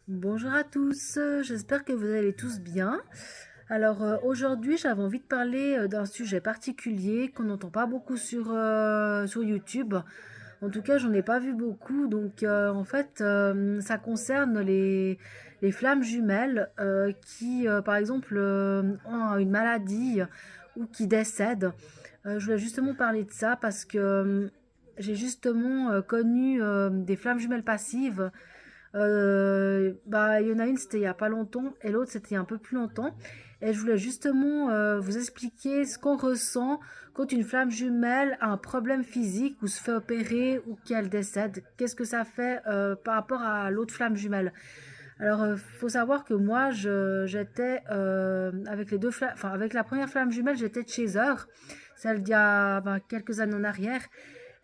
Bonjour à tous, j'espère que vous allez tous bien. Alors aujourd'hui j'avais envie de parler d'un sujet particulier qu'on n'entend pas beaucoup sur YouTube. En tout cas j'en ai pas vu beaucoup, donc en fait ça concerne les flammes jumelles qui par exemple ont une maladie ou qui décèdent. Je voulais justement parler de ça parce que j'ai justement connu des flammes jumelles passives. Il y en a une, c'était il y a pas longtemps, et l'autre, c'était il y a un peu plus longtemps. Et je voulais justement vous expliquer ce qu'on ressent quand une flamme jumelle a un problème physique ou se fait opérer ou qu'elle décède. Qu'est-ce que ça fait par rapport à l'autre flamme jumelle? Alors, faut savoir que moi, j'étais avec les enfin, avec la première flamme jumelle, j'étais de chez eux, celle d'il y a quelques années en arrière.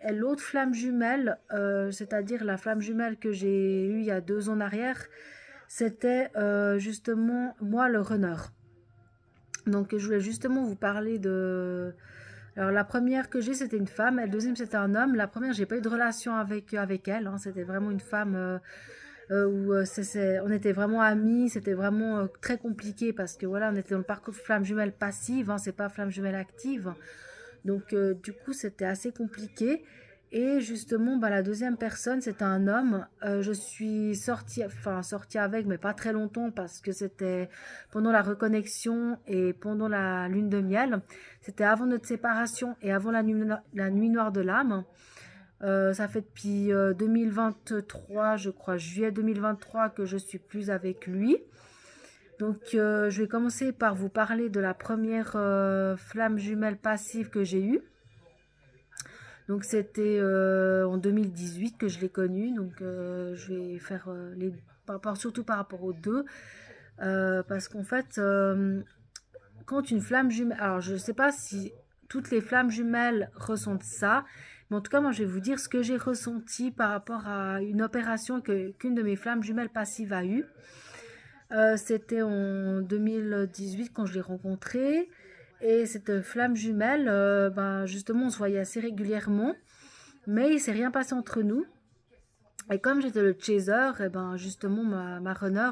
Et l'autre flamme jumelle, c'est-à-dire la flamme jumelle que j'ai eue il y a 2 ans en arrière, c'était justement moi le runner. Donc je voulais justement vous parler de... Alors la première que j'ai c'était une femme, et la deuxième c'était un homme. La première j'ai pas eu de relation avec elle, hein. C'était vraiment une femme où on était vraiment amis, c'était vraiment très compliqué parce que voilà on était dans le parcours de flamme jumelle passive, hein, c'est pas flamme jumelle active. Donc, du coup, c'était assez compliqué. Et justement, la deuxième personne, c'était un homme. Je suis sortie avec, mais pas très longtemps parce que c'était pendant la reconnexion et pendant la lune de miel. C'était avant notre séparation et avant la nuit noire de l'âme. Ça fait depuis 2023, je crois, juillet 2023, que je suis plus avec lui. Donc, je vais commencer par vous parler de la première flamme jumelle passive que j'ai eue. Donc c'était en 2018 que je l'ai connu. Donc je vais faire surtout par rapport aux deux. Parce qu'en fait, quand une flamme jumelle... Alors je ne sais pas si toutes les flammes jumelles ressentent ça. Mais en tout cas, moi je vais vous dire ce que j'ai ressenti par rapport à une opération qu'une de mes flammes jumelles passives a eue. C'était en 2018 quand je l'ai rencontrée. Et cette flamme jumelle, justement, on se voyait assez régulièrement. Mais il s'est rien passé entre nous. Et comme j'étais le chaser, et ben justement ma runner,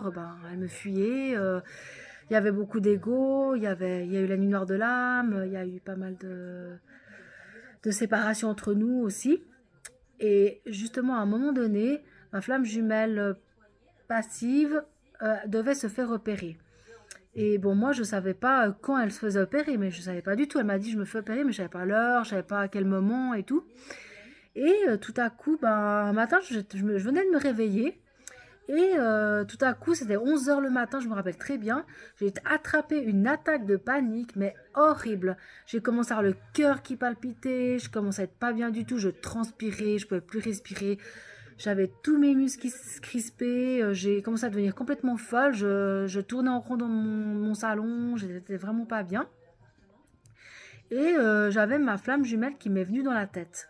elle me fuyait. Il y avait beaucoup d'ego, il y a eu la nuit noire de l'âme, il y a eu pas mal de séparations entre nous aussi. Et justement, à un moment donné, ma flamme jumelle passive devait se faire repérer. Et bon, moi, je savais pas quand elle se faisait opérer, mais je savais pas du tout. Elle m'a dit, je me fais opérer, mais je savais pas l'heure, je savais pas à quel moment et tout. Et tout à coup, un matin, je venais de me réveiller. Et tout à coup, c'était 11 heures le matin, je me rappelle très bien. J'ai attrapé une attaque de panique, mais horrible. J'ai commencé à avoir le cœur qui palpitait, je commençais à être pas bien du tout, je transpirais, je pouvais plus respirer. J'avais tous mes muscles qui se crispaient, j'ai commencé à devenir complètement folle. Je tournais en rond dans mon salon, j'étais vraiment pas bien. Et j'avais ma flamme jumelle qui m'est venue dans la tête.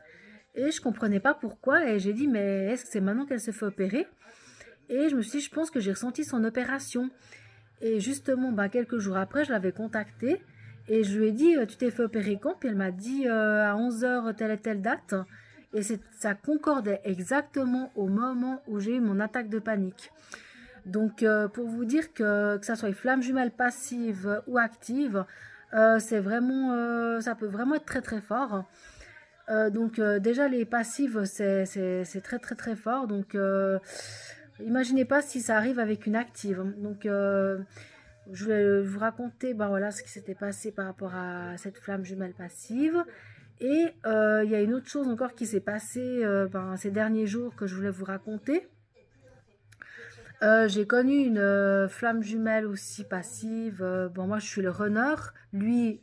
Et je comprenais pas pourquoi. Et j'ai dit, mais est-ce que c'est maintenant qu'elle se fait opérer? Et je me suis dit, je pense que j'ai ressenti son opération. Et justement, quelques jours après, je l'avais contactée. Et je lui ai dit, tu t'es fait opérer quand? Puis elle m'a dit, à 11 heures telle et telle date. Et ça concordait exactement au moment où j'ai eu mon attaque de panique. Donc, pour vous dire que ça soit une flamme jumelle passive ou active, ça peut vraiment être très très fort. Donc déjà les passives c'est très très très fort. Donc imaginez pas si ça arrive avec une active. Donc je vais vous raconter voilà, ce qui s'était passé par rapport à cette flamme jumelle passive. Et il y a une autre chose encore qui s'est passée ces derniers jours que je voulais vous raconter. J'ai connu une flamme jumelle aussi passive. Moi je suis le runner, lui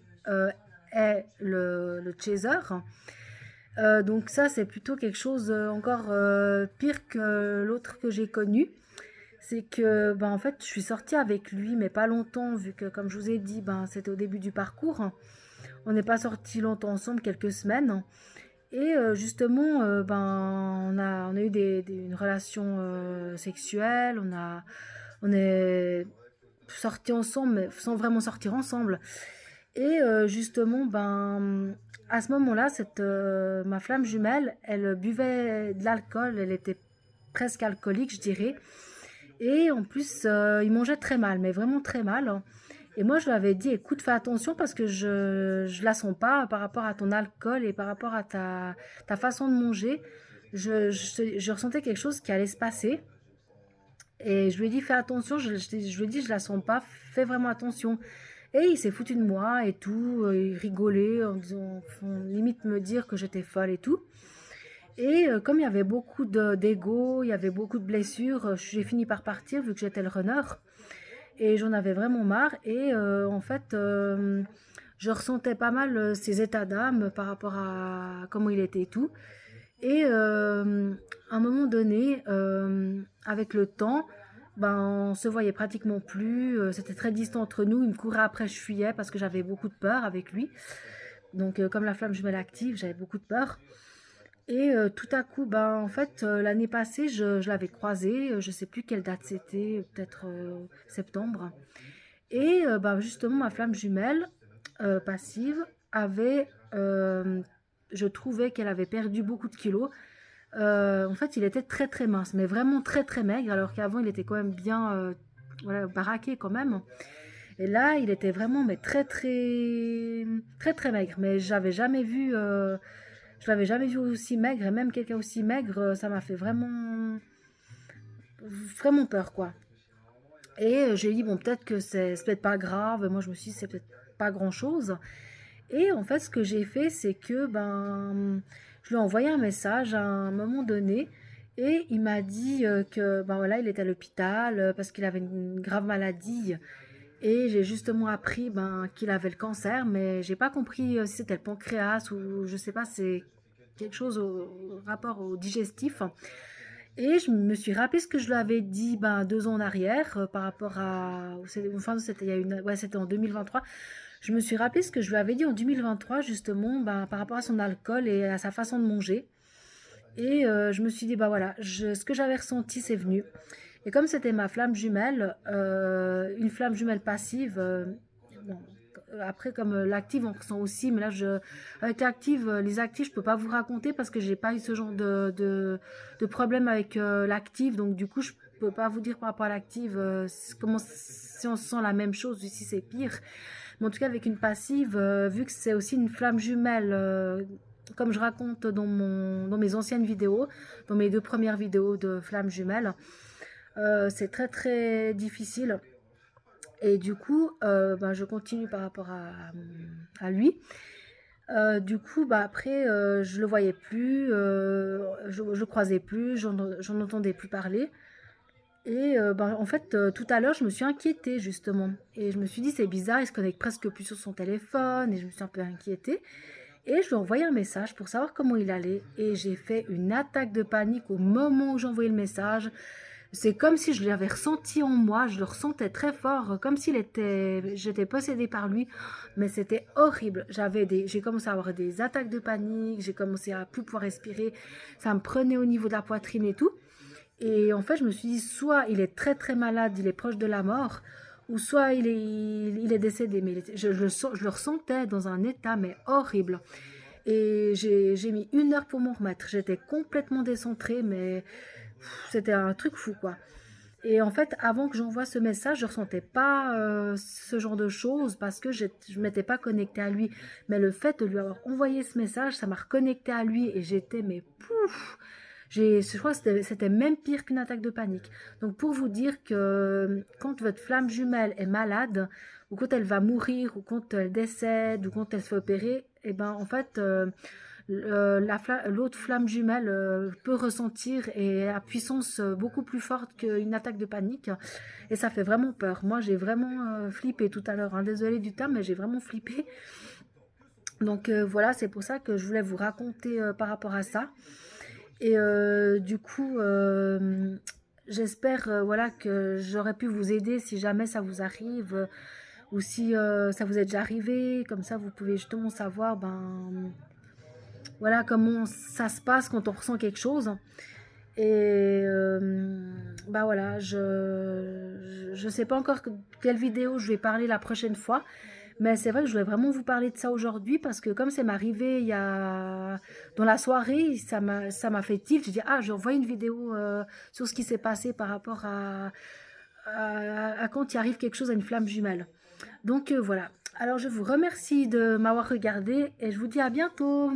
est le chaser. Donc ça, c'est plutôt quelque chose encore pire que l'autre que j'ai connu. C'est que, en fait, je suis sortie avec lui, mais pas longtemps, vu que, comme je vous ai dit, c'était au début du parcours. On n'est pas sortis longtemps ensemble, quelques semaines. Et justement, on a eu une relation sexuelle, on est sortis ensemble, mais sans vraiment sortir ensemble. Et justement, à ce moment-là, ma flamme jumelle, elle buvait de l'alcool, elle était presque alcoolique, je dirais. Et en plus, il mangeait très mal, mais vraiment très mal, hein. Et moi, je lui avais dit, écoute, fais attention parce que je la sens pas par rapport à ton alcool et par rapport à ta façon de manger. Je ressentais quelque chose qui allait se passer. Et je lui ai dit, fais attention, je lui ai dit, je la sens pas, fais vraiment attention. Et il s'est foutu de moi et tout, il rigolait en disant, limite me dire que j'étais folle et tout. Et comme il y avait beaucoup d'ego, il y avait beaucoup de blessures, j'ai fini par partir vu que j'étais le runner. Et j'en avais vraiment marre. Et en fait, je ressentais pas mal ses états d'âme par rapport à comment il était et tout. Et à un moment donné, avec le temps, ben, on se voyait pratiquement plus. C'était très distant entre nous. Il me courait après, je fuyais parce que j'avais beaucoup de peur avec lui. Donc, comme la flamme jumelle active, j'avais beaucoup de peur. Et tout à coup, ben, en fait, l'année passée, je l'avais croisé. Je sais plus quelle date c'était, peut-être septembre. Et ben, justement, ma flamme jumelle passive avait, je trouvais qu'elle avait perdu beaucoup de kilos. En fait, il était très très mince, mais vraiment très très maigre, alors qu'avant il était quand même bien, voilà, baraqué quand même. Et là, il était vraiment mais très très très très maigre. Mais je l'avais jamais vu aussi maigre, et même quelqu'un aussi maigre, ça m'a fait vraiment vraiment peur quoi. Et j'ai dit bon peut-être que c'est peut-être pas grave. Moi je me suis dit c'est peut-être pas grand chose. Et en fait, ce que j'ai fait, c'est que ben, je lui ai envoyé un message à un moment donné et il m'a dit que ben voilà, il était à l'hôpital parce qu'il avait une grave maladie. Et j'ai justement appris ben, qu'il avait le cancer, mais j'ai pas compris si c'était le pancréas ou je sais pas, c'est quelque chose au rapport au digestif. Et je me suis rappelé ce que je lui avais dit ben, 2 ans en arrière par rapport à. Enfin, c'était il y a ouais, c'était en 2023. Je me suis rappelé ce que je lui avais dit en 2023, justement, ben, par rapport à son alcool et à sa façon de manger. Et je me suis dit, bah voilà, ce que j'avais ressenti, c'est venu. Et comme c'était ma flamme jumelle, une flamme jumelle passive, bon, après comme l'active on ressent aussi, mais là avec l'active, les actifs je peux pas vous raconter parce que j'ai pas eu ce genre de problème avec l'active, donc du coup je peux pas vous dire par rapport à l'active comment si on sent la même chose, ici c'est pire. Mais en tout cas avec une passive, vu que c'est aussi une flamme jumelle, comme je raconte dans mes anciennes vidéos, dans mes 2 premières vidéos de flamme jumelle, c'est très très difficile. Et du coup, ben, je continue par rapport à lui. Du coup, bah, après, je le voyais plus, je le croisais plus, j'en entendais plus parler. Et bah, en fait, tout à l'heure, je me suis inquiétée justement. Et je me suis dit, c'est bizarre, il se connecte presque plus sur son téléphone. Et je me suis un peu inquiétée. Et je lui ai envoyé un message pour savoir comment il allait. Et j'ai fait une attaque de panique au moment où j'ai envoyé le message. C'est comme si je l'avais ressenti en moi, je le ressentais très fort, comme j'étais possédée par lui, mais c'était horrible. J'ai commencé à avoir des attaques de panique, j'ai commencé à plus pouvoir respirer, ça me prenait au niveau de la poitrine et tout. Et en fait, je me suis dit, soit il est très très malade, il est proche de la mort, ou soit il est décédé. Mais je le ressentais dans un état mais horrible. Et j'ai mis 1 heure pour m'en remettre. J'étais complètement décentrée, mais c'était un truc fou, quoi. Et en fait, avant que j'envoie ce message, je ressentais pas ce genre de choses parce que je ne m'étais pas connectée à lui. Mais le fait de lui avoir envoyé ce message, ça m'a reconnectée à lui et j'étais, mais pouf, je crois que c'était même pire qu'une attaque de panique. Donc pour vous dire que quand votre flamme jumelle est malade, ou quand elle va mourir, ou quand elle décède, ou quand elle se fait opérer, et ben en fait l'autre flamme jumelle peut ressentir et à puissance beaucoup plus forte qu'une attaque de panique. Et ça fait vraiment peur. Moi j'ai vraiment flippé tout à l'heure, hein. Désolée du terme, mais j'ai vraiment flippé. Donc voilà, c'est pour ça que je voulais vous raconter par rapport à ça. Et du coup, j'espère voilà, que j'aurais pu vous aider si jamais ça vous arrive ou si ça vous est déjà arrivé. Comme ça, vous pouvez justement savoir ben, voilà, comment ça se passe quand on ressent quelque chose. Et bah voilà, je sais pas encore quelle vidéo je vais parler la prochaine fois. Mais c'est vrai que je voulais vraiment vous parler de ça aujourd'hui parce que comme c'est m'arrivé il y a dans la soirée, ça m'a fait tilt. J'ai dit ah, je revois une vidéo sur ce qui s'est passé par rapport à quand il arrive quelque chose à une flamme jumelle. Donc voilà. Alors je vous remercie de m'avoir regardé et je vous dis à bientôt.